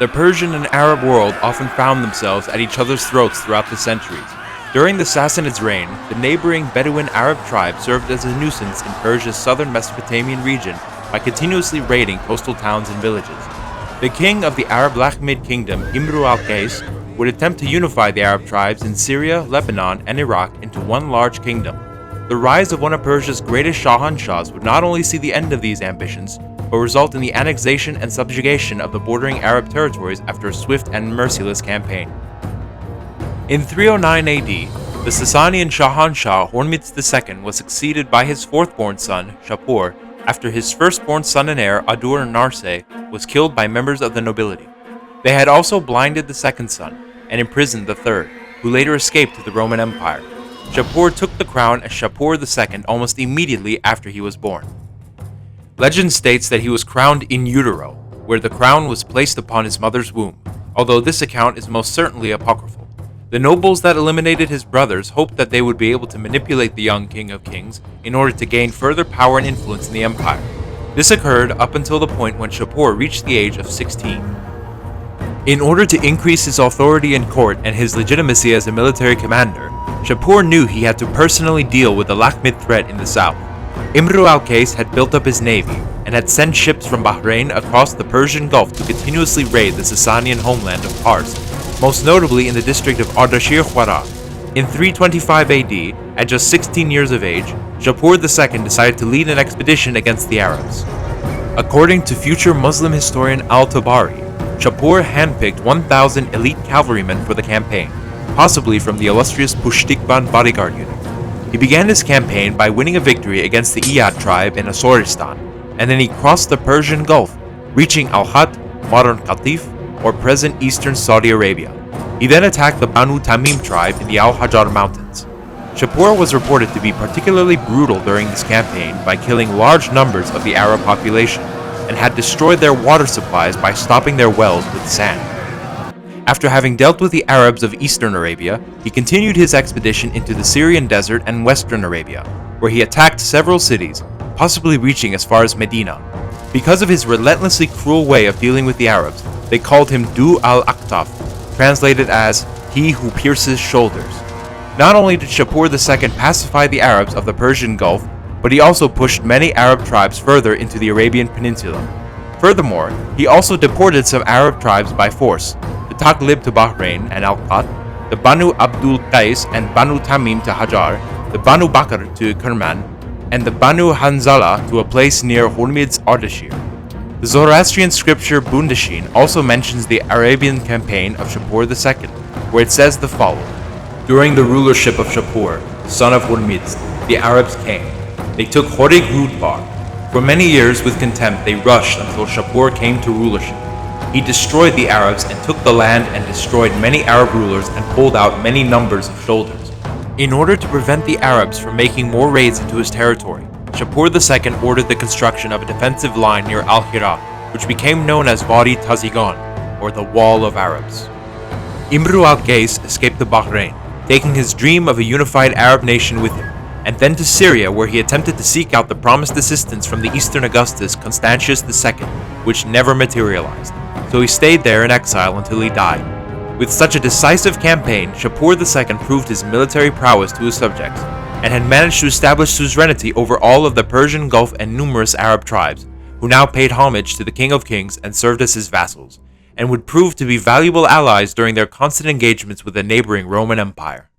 The Persian and Arab world often found themselves at each other's throats throughout the centuries. During the Sassanids' reign, the neighboring Bedouin Arab tribe served as a nuisance in Persia's southern Mesopotamian region by continuously raiding coastal towns and villages. The king of the Arab Lakhmid kingdom, Imru al-Qais, would attempt to unify the Arab tribes in Syria, Lebanon, and Iraq into one large kingdom. The rise of one of Persia's greatest Shahanshahs would not only see the end of these ambitions, but result in the annexation and subjugation of the bordering Arab territories after a swift and merciless campaign. In 309 AD, the Sasanian Shahanshah Hormizd II was succeeded by his fourth-born son, Shapur, after his firstborn son and heir, Adur-Narse, was killed by members of the nobility. They had also blinded the second son and imprisoned the third, who later escaped to the Roman Empire. Shapur took the crown as Shapur II almost immediately after he was born. Legend states that he was crowned in utero, where the crown was placed upon his mother's womb, although this account is most certainly apocryphal. The nobles that eliminated his brothers hoped that they would be able to manipulate the young King of Kings in order to gain further power and influence in the empire. This occurred up until the point when Shapur reached the age of 16. In order to increase his authority in court and his legitimacy as a military commander, Shapur knew he had to personally deal with the Lakhmid threat in the south. Imru al-Qais had built up his navy and had sent ships from Bahrain across the Persian Gulf to continuously raid the Sasanian homeland of Pars, most notably in the district of Ardashir-Khwara. In 325 AD, at just 16 years of age, Shapur II decided to lead an expedition against the Arabs. According to future Muslim historian al-Tabari, Shapur handpicked 1,000 elite cavalrymen for the campaign, possibly from the illustrious Pushtikvan bodyguard unit. He began his campaign by winning a victory against the Iyad tribe in Asoristan, and then he crossed the Persian Gulf, reaching Al-Hat, modern Qatif, or present eastern Saudi Arabia. He then attacked the Banu Tamim tribe in the Al-Hajar Mountains. Shapur was reported to be particularly brutal during this campaign by killing large numbers of the Arab population, and had destroyed their water supplies by stopping their wells with sand. After having dealt with the Arabs of eastern Arabia, he continued his expedition into the Syrian desert and western Arabia, where he attacked several cities, possibly reaching as far as Medina. Because of his relentlessly cruel way of dealing with the Arabs, they called him Du al-Aqtaf, translated as he who pierces shoulders. Not only did Shapur II pacify the Arabs of the Persian Gulf, but he also pushed many Arab tribes further into the Arabian Peninsula. Furthermore, he also deported some Arab tribes by force, the Taghlib to Bahrain and Al-Qat, the Banu Abdul Qais and Banu Tamim to Hajar, the Banu Bakr to Kerman, and the Banu Hanzala to a place near Hormiz's Ardashir. The Zoroastrian scripture Bundashin also mentions the Arabian campaign of Shapur II, where it says the following: During the rulership of Shapur, son of Hormizd, the Arabs came. They took Horig Rudbar. For many years with contempt they rushed until Shapur came to rulership. He destroyed the Arabs and took the land and destroyed many Arab rulers and pulled out many numbers of shoulders. In order to prevent the Arabs from making more raids into his territory, Shapur II ordered the construction of a defensive line near Al-Hira, which became known as Wadi Tazigan, or the Wall of Arabs. Imru al-Qais escaped to Bahrain, taking his dream of a unified Arab nation with him, and then to Syria, where he attempted to seek out the promised assistance from the Eastern Augustus Constantius II, which never materialized, so he stayed there in exile until he died. With such a decisive campaign, Shapur II proved his military prowess to his subjects, and had managed to establish suzerainty over all of the Persian Gulf and numerous Arab tribes, who now paid homage to the King of Kings and served as his vassals, and would prove to be valuable allies during their constant engagements with the neighboring Roman Empire.